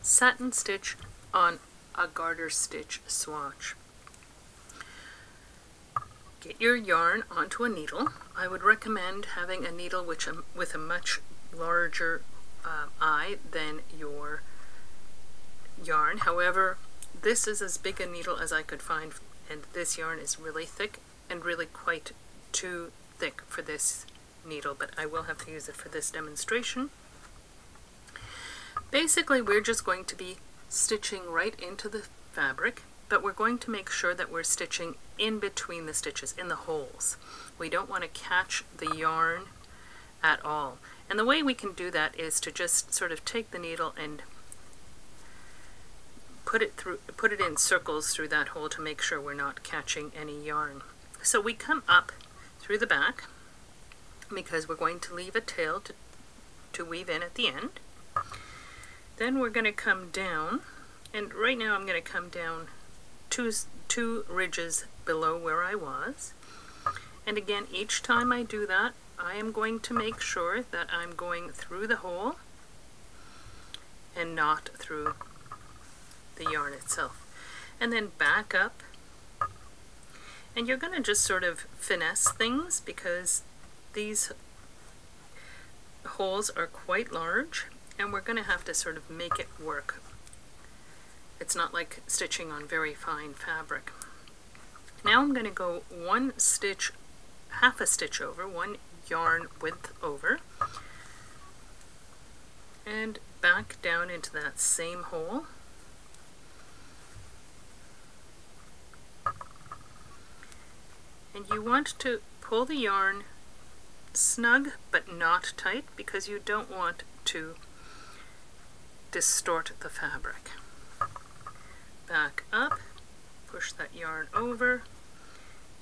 satin stitch on a garter stitch swatch. Get your yarn onto a needle. I would recommend having a needle with a much larger eye than your yarn. However, this is as big a needle as I could find, and this yarn is really thick and really quite too thick for this needle, but I will have to use it for this demonstration. Basically, we're just going to be stitching right into the fabric, but we're going to make sure that we're stitching in between the stitches, in the holes. We don't want to catch the yarn at all. And the way we can do that is to just sort of take the needle and put it in circles through that hole to make sure we're not catching any yarn. So we come up through the back because we're going to leave a tail to weave in at the end. Then we're going to come down, and right now I'm going to come down two ridges below where I was. And again, each time I do that, I am going to make sure that I'm going through the hole and not through the yarn itself. And then back up, and you're going to just sort of finesse things because these holes are quite large and we're going to have to sort of make it work. It's not like stitching on very fine fabric. Now I'm going to go one stitch, half a stitch over, one yarn width over, and back down into that same hole. And you want to pull the yarn snug but not tight because you don't want to distort the fabric. Back up, push that yarn over,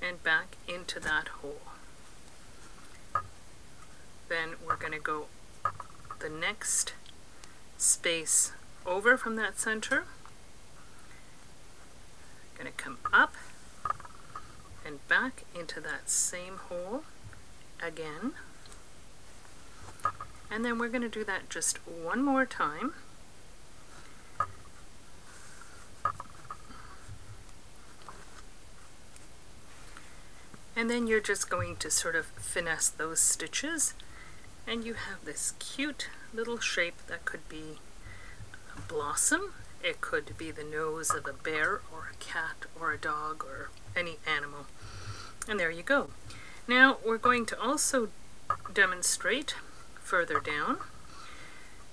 and back into that hole. Then we're going to go the next space over from that center. Going to come up and back into that same hole again. And then we're going to do that just one more time. And then you're just going to sort of finesse those stitches, and you have this cute little shape that could be a blossom, it could be the nose of a bear or a cat or a dog or any animal. And there you go. Now we're going to also demonstrate further down,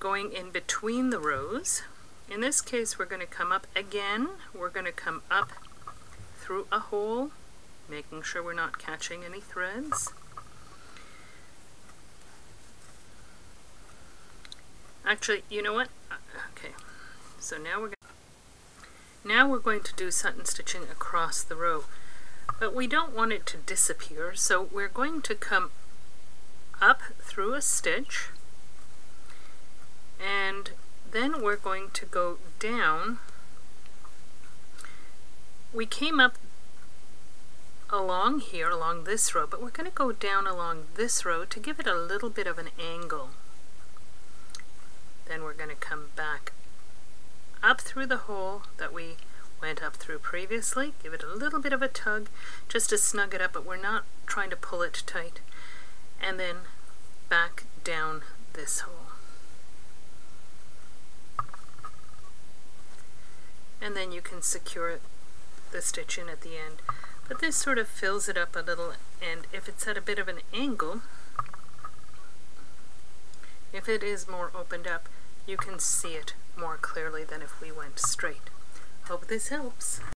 going in between the rows. In this case, we're going to come up again. We're going to come up through a hole, making sure we're not catching any threads. Actually, you know what? Okay, so now we're going to do satin stitching across the row, but we don't want it to disappear, so we're going to come up through a stitch, and then we're going to go down. We came up along here, along this row, but we're going to go down along this row to give it a little bit of an angle. Then we're going to come back up through the hole that we went up through previously, give it a little bit of a tug just to snug it up, but we're not trying to pull it tight, and then back down this hole. And then you can secure the stitch in at the end. But this sort of fills it up a little, and if it's at a bit of an angle, if it is more opened up, you can see it more clearly than if we went straight. Hope this helps.